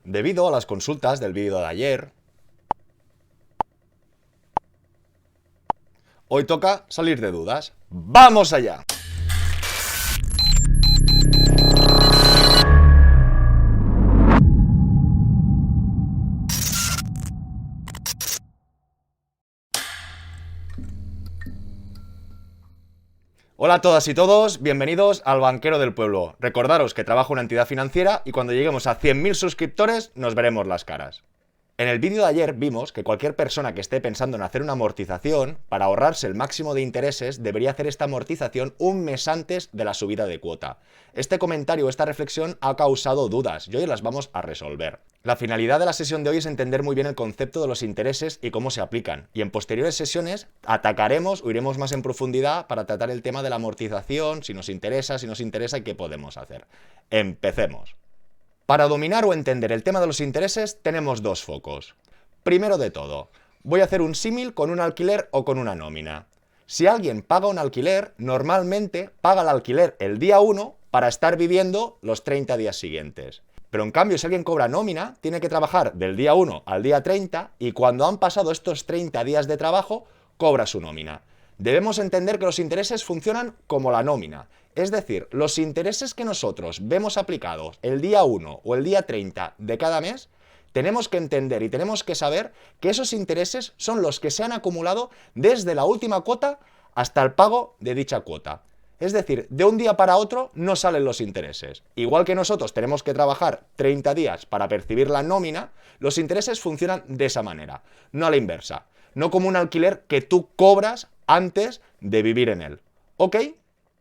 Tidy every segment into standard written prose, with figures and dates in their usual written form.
Debido a las consultas del vídeo de ayer, hoy toca salir de dudas. ¡Vamos allá! Hola a todas y todos, bienvenidos al Banquero del Pueblo. Recordaros que trabajo en una entidad financiera y cuando lleguemos a 100.000 suscriptores nos veremos las caras. En el vídeo de ayer vimos que cualquier persona que esté pensando en hacer una amortización, para ahorrarse el máximo de intereses, debería hacer esta amortización un mes antes de la subida de cuota. Este comentario, esta reflexión ha causado dudas y hoy las vamos a resolver. La finalidad de la sesión de hoy es entender muy bien el concepto de los intereses y cómo se aplican. Y en posteriores sesiones atacaremos o iremos más en profundidad para tratar el tema de la amortización, si nos interesa y qué podemos hacer. Empecemos. Para dominar o entender el tema de los intereses tenemos dos focos. Primero de todo, voy a hacer un símil con un alquiler o con una nómina. Si alguien paga un alquiler, normalmente paga el alquiler el día 1 para estar viviendo los 30 días siguientes. Pero en cambio, si alguien cobra nómina, tiene que trabajar del día 1 al día 30 y cuando han pasado estos 30 días de trabajo, cobra su nómina. Debemos entender que los intereses funcionan como la nómina. Es decir, los intereses que nosotros vemos aplicados el día 1 o el día 30 de cada mes, tenemos que entender y tenemos que saber que esos intereses son los que se han acumulado desde la última cuota hasta el pago de dicha cuota. Es decir, de un día para otro no salen los intereses. Igual que nosotros tenemos que trabajar 30 días para percibir la nómina, los intereses funcionan de esa manera, no a la inversa. No como un alquiler que tú cobras antes de vivir en él. ¿Ok?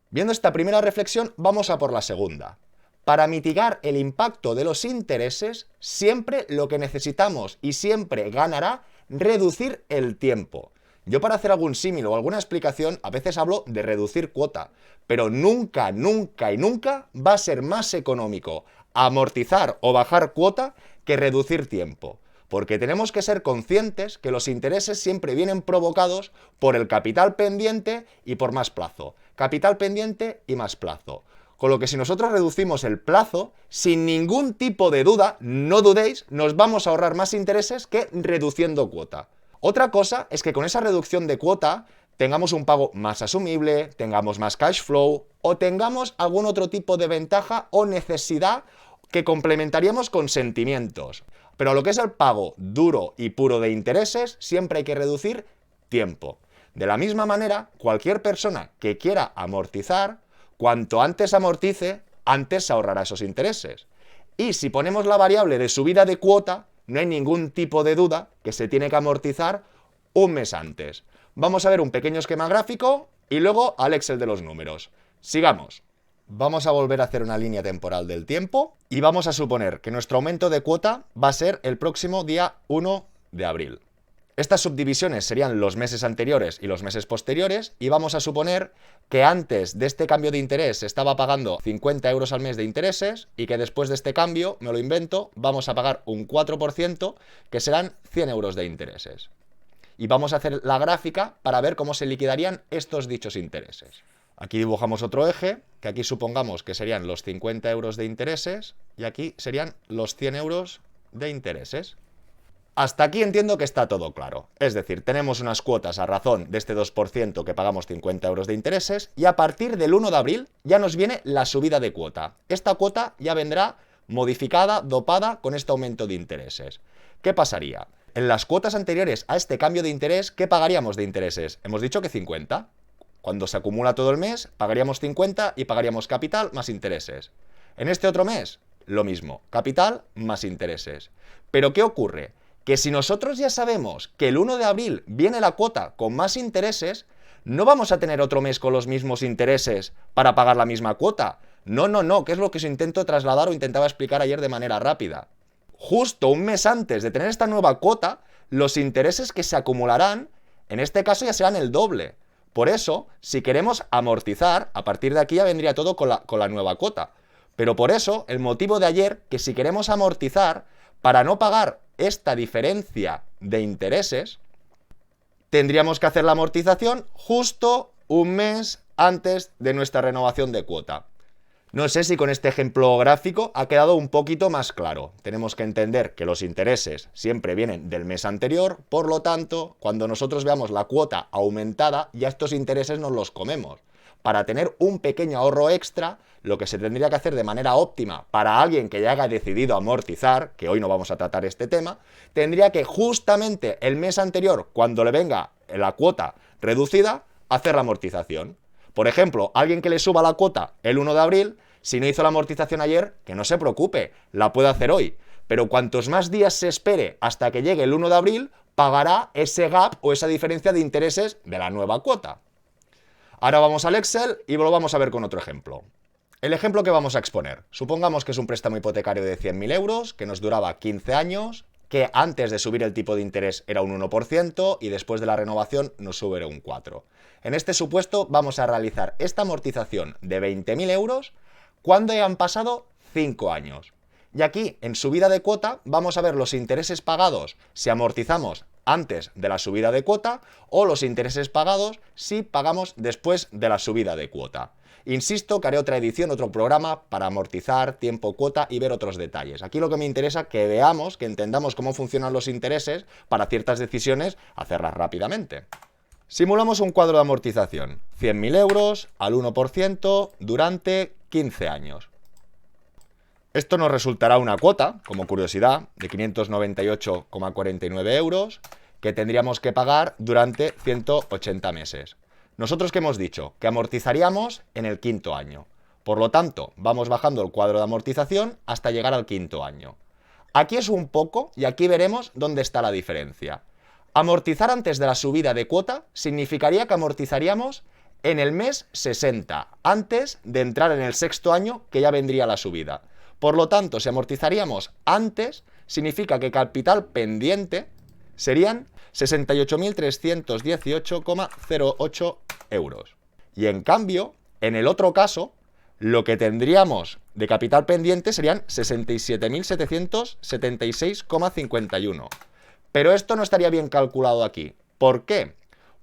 Viendo esta primera reflexión, vamos a por la segunda. Para mitigar el impacto de los intereses, siempre lo que necesitamos y siempre ganará reducir el tiempo. Yo para hacer algún símil o alguna explicación a veces hablo de reducir cuota, pero nunca va a ser más económico amortizar o bajar cuota que reducir tiempo. Porque tenemos que ser conscientes que los intereses siempre vienen provocados por el capital pendiente y por más plazo. Capital pendiente y más plazo. Con lo que si nosotros reducimos el plazo, sin ningún tipo de duda, no dudéis, nos vamos a ahorrar más intereses que reduciendo cuota. Otra cosa es que con esa reducción de cuota tengamos un pago más asumible, tengamos más cash flow o tengamos algún otro tipo de ventaja o necesidad que complementaríamos con sentimientos. Pero lo que es el pago duro y puro de intereses, siempre hay que reducir tiempo. De la misma manera, cualquier persona que quiera amortizar, cuanto antes amortice, antes se ahorrará esos intereses. Y si ponemos la variable de subida de cuota, no hay ningún tipo de duda que se tiene que amortizar un mes antes. Vamos a ver un pequeño esquema gráfico y luego al Excel de los números. Sigamos. Vamos a volver a hacer una línea temporal del tiempo y vamos a suponer que nuestro aumento de cuota va a ser el próximo día 1 de abril. Estas subdivisiones serían los meses anteriores y los meses posteriores y vamos a suponer que antes de este cambio de interés se estaba pagando 50 euros al mes de intereses y que después de este cambio, me lo invento, vamos a pagar un 4% que serán 100 euros de intereses. Y vamos a hacer la gráfica para ver cómo se liquidarían estos dichos intereses. Aquí dibujamos otro eje, que aquí supongamos que serían los 50 euros de intereses y aquí serían los 100 euros de intereses. Hasta aquí entiendo que está todo claro. Es decir, tenemos unas cuotas a razón de este 2% que pagamos 50 euros de intereses y a partir del 1 de abril ya nos viene la subida de cuota. Esta cuota ya vendrá modificada, dopada con este aumento de intereses. ¿Qué pasaría? En las cuotas anteriores a este cambio de interés, ¿qué pagaríamos de intereses? Hemos dicho que 50. Cuando se acumula todo el mes, pagaríamos 50 y pagaríamos capital más intereses. En este otro mes, lo mismo, capital más intereses. Pero ¿qué ocurre? Que si nosotros ya sabemos que el 1 de abril viene la cuota con más intereses, no vamos a tener otro mes con los mismos intereses para pagar la misma cuota. No, que es lo que os intento trasladar o intentaba explicar ayer de manera rápida. Justo un mes antes de tener esta nueva cuota, los intereses que se acumularán, en este caso ya serán el doble. Por eso, si queremos amortizar, a partir de aquí ya vendría todo con la nueva cuota. Pero por eso, el motivo de ayer, que si queremos amortizar, para no pagar esta diferencia de intereses, tendríamos que hacer la amortización justo un mes antes de nuestra renovación de cuota. No sé si con este ejemplo gráfico ha quedado un poquito más claro. Tenemos que entender que los intereses siempre vienen del mes anterior, por lo tanto, cuando nosotros veamos la cuota aumentada, ya estos intereses nos los comemos. Para tener un pequeño ahorro extra, lo que se tendría que hacer de manera óptima para alguien que ya haya decidido amortizar, que hoy no vamos a tratar este tema, tendría que justamente el mes anterior, cuando le venga la cuota reducida, hacer la amortización. Por ejemplo, alguien que le suba la cuota el 1 de abril, si no hizo la amortización ayer, que no se preocupe, la puede hacer hoy. Pero cuantos más días se espere hasta que llegue el 1 de abril, pagará ese gap o esa diferencia de intereses de la nueva cuota. Ahora vamos al Excel y lo vamos a ver con otro ejemplo. El ejemplo que vamos a exponer. Supongamos que es un préstamo hipotecario de 100.000 euros, que nos duraba 15 años, que antes de subir el tipo de interés era un 1% y después de la renovación nos sube un 4%. En este supuesto vamos a realizar esta amortización de 20.000 euros cuando hayan pasado 5 años. Y aquí, en subida de cuota, vamos a ver los intereses pagados si amortizamos antes de la subida de cuota o los intereses pagados si pagamos después de la subida de cuota. Insisto que haré otra edición, otro programa para amortizar, tiempo, cuota y ver otros detalles. Aquí lo que me interesa es que veamos, que entendamos cómo funcionan los intereses para ciertas decisiones, hacerlas rápidamente. Simulamos un cuadro de amortización, 100.000 euros al 1% durante 15 años. Esto nos resultará una cuota, como curiosidad, de 598,49 euros que tendríamos que pagar durante 180 meses. ¿Nosotros qué hemos dicho? Que amortizaríamos en el quinto año. Por lo tanto, vamos bajando el cuadro de amortización hasta llegar al quinto año. Aquí es un poco y aquí veremos dónde está la diferencia. Amortizar antes de la subida de cuota significaría que amortizaríamos en el mes 60, antes de entrar en el sexto año, que ya vendría la subida. Por lo tanto, si amortizaríamos antes, significa que capital pendiente serían 68.318,08 euros. Y en cambio, en el otro caso, lo que tendríamos de capital pendiente serían 67.776,51. Pero esto no estaría bien calculado aquí. ¿Por qué?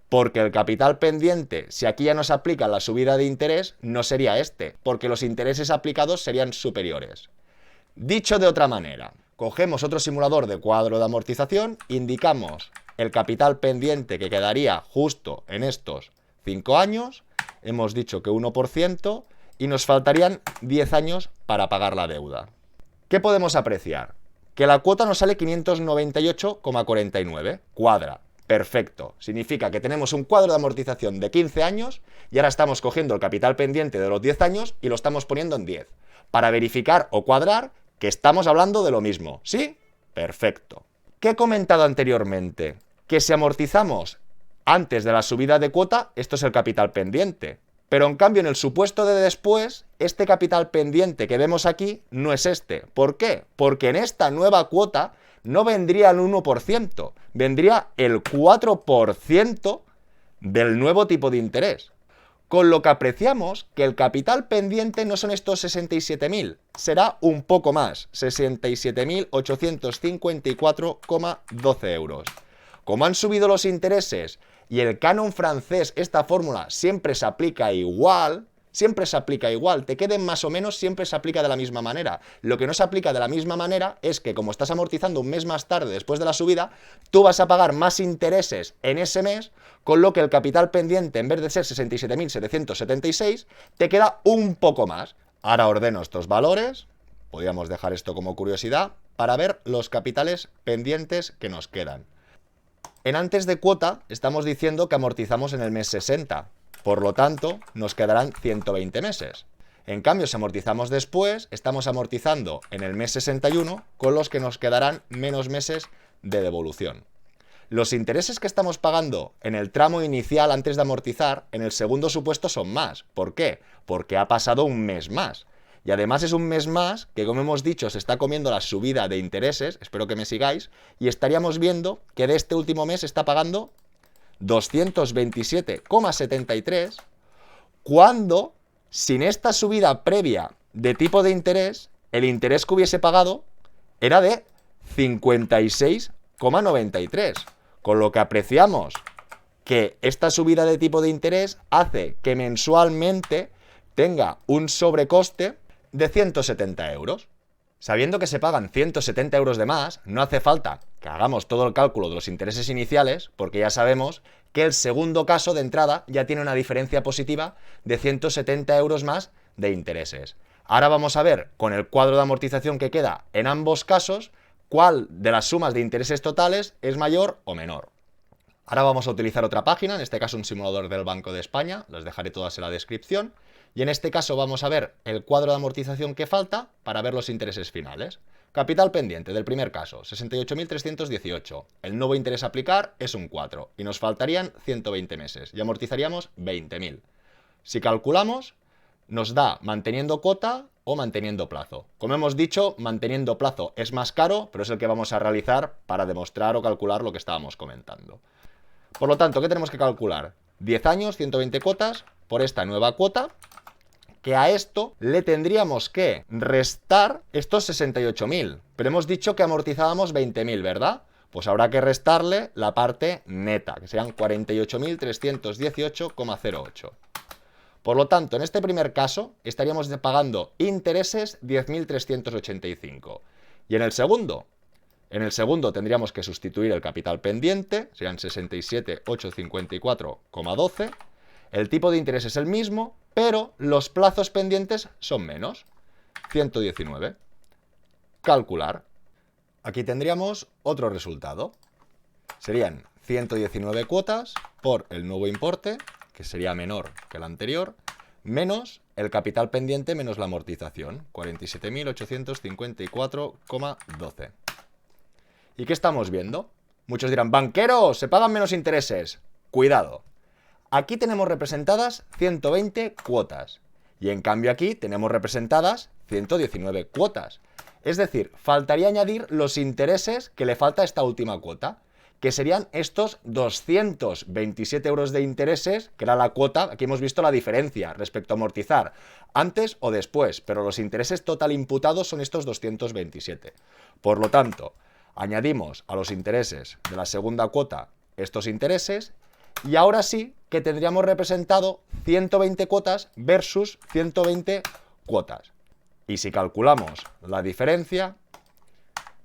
Porque el capital pendiente, si aquí ya no se aplica la subida de interés, no sería este, porque los intereses aplicados serían superiores. Dicho de otra manera, cogemos otro simulador de cuadro de amortización, indicamos el capital pendiente que quedaría justo en estos 5 años, hemos dicho que 1%, y nos faltarían 10 años para pagar la deuda. ¿Qué podemos apreciar? Que la cuota nos sale 598,49, cuadra. Perfecto. Significa que tenemos un cuadro de amortización de 15 años y ahora estamos cogiendo el capital pendiente de los 10 años y lo estamos poniendo en 10. Para verificar o cuadrar que estamos hablando de lo mismo. ¿Sí? Perfecto. ¿Qué he comentado anteriormente? Que si amortizamos antes de la subida de cuota, esto es el capital pendiente. Pero en cambio, en el supuesto de después, este capital pendiente que vemos aquí no es este. ¿Por qué? Porque en esta nueva cuota no vendría el 1%, vendría el 4% del nuevo tipo de interés. Con lo que apreciamos que el capital pendiente no son estos 67.000, será un poco más, 67.854,12 euros. Como han subido los intereses y el canon francés, esta fórmula siempre se aplica igual, te queden más o menos, siempre se aplica de la misma manera. Lo que no se aplica de la misma manera es que como estás amortizando un mes más tarde después de la subida, tú vas a pagar más intereses en ese mes, con lo que el capital pendiente, en vez de ser 67.776, te queda un poco más. Ahora ordeno estos valores, podríamos dejar esto como curiosidad, para ver los capitales pendientes que nos quedan. En antes de cuota estamos diciendo que amortizamos en el mes 60. Por lo tanto, nos quedarán 120 meses. En cambio, si amortizamos después, estamos amortizando en el mes 61, con los que nos quedarán menos meses de devolución. Los intereses que estamos pagando en el tramo inicial antes de amortizar, en el segundo supuesto son más. ¿Por qué? Porque ha pasado un mes más. Y además es un mes más que, como hemos dicho, se está comiendo la subida de intereses, espero que me sigáis, y estaríamos viendo que de este último mes se está pagando 227,73, cuando, sin esta subida previa de tipo de interés, el interés que hubiese pagado era de 56,93, con lo que apreciamos que esta subida de tipo de interés hace que mensualmente tenga un sobrecoste de 170 euros. Sabiendo que se pagan 170 euros de más, no hace falta que hagamos todo el cálculo de los intereses iniciales, porque ya sabemos que el segundo caso de entrada ya tiene una diferencia positiva de 170 euros más de intereses. Ahora vamos a ver, con el cuadro de amortización que queda en ambos casos, cuál de las sumas de intereses totales es mayor o menor. Ahora vamos a utilizar otra página, en este caso un simulador del Banco de España, las dejaré todas en la descripción, y en este caso vamos a ver el cuadro de amortización que falta para ver los intereses finales. Capital pendiente del primer caso, 68.318. El nuevo interés a aplicar es un 4 y nos faltarían 120 meses y amortizaríamos 20.000. Si calculamos, nos da manteniendo cuota o manteniendo plazo. Como hemos dicho, manteniendo plazo es más caro, pero es el que vamos a realizar para demostrar o calcular lo que estábamos comentando. Por lo tanto, ¿qué tenemos que calcular? 10 años, 120 cuotas por esta nueva cuota, que a esto le tendríamos que restar estos 68.000. Pero hemos dicho que amortizábamos 20.000, ¿verdad? Pues habrá que restarle la parte neta, que serían 48.318,08. Por lo tanto, en este primer caso estaríamos pagando intereses 10.385. Y en el segundo tendríamos que sustituir el capital pendiente, serían 67.854,12. El tipo de interés es el mismo, pero los plazos pendientes son menos, 119. Calcular. Aquí tendríamos otro resultado. Serían 119 cuotas por el nuevo importe, que sería menor que el anterior, menos el capital pendiente menos la amortización, 47.854,12. ¿Y qué estamos viendo? Muchos dirán, banquero, se pagan menos intereses. Cuidado. Aquí tenemos representadas 120 cuotas y en cambio aquí tenemos representadas 119 cuotas. Es decir, faltaría añadir los intereses que le falta a esta última cuota, que serían estos 227 euros de intereses, que era la cuota. Aquí hemos visto la diferencia respecto a amortizar antes o después, pero los intereses total imputados son estos 227. Por lo tanto, añadimos a los intereses de la segunda cuota estos intereses y ahora sí que tendríamos representado 120 cuotas versus 120 cuotas. Y si calculamos la diferencia,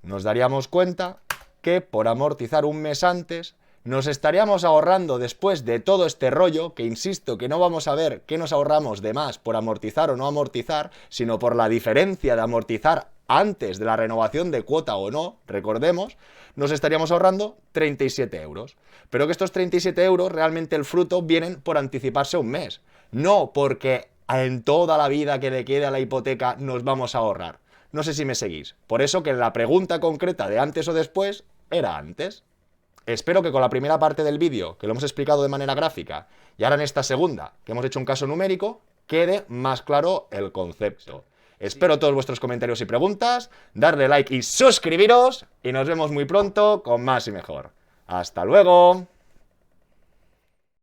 nos daríamos cuenta que por amortizar un mes antes nos estaríamos ahorrando, después de todo este rollo, que insisto que no vamos a ver qué nos ahorramos de más por amortizar o no amortizar, sino por la diferencia de amortizar antes de la renovación de cuota o no, recordemos, nos estaríamos ahorrando 37 euros. Pero que estos 37 euros realmente el fruto vienen por anticiparse un mes, no porque en toda la vida que le quede a la hipoteca nos vamos a ahorrar. No sé si me seguís. Por eso que la pregunta concreta de antes o después era antes. Espero que con la primera parte del vídeo, que lo hemos explicado de manera gráfica, y ahora en esta segunda, que hemos hecho un caso numérico, quede más claro el concepto. Espero todos vuestros comentarios y preguntas, darle like y suscribiros, y nos vemos muy pronto con más y mejor. ¡Hasta luego!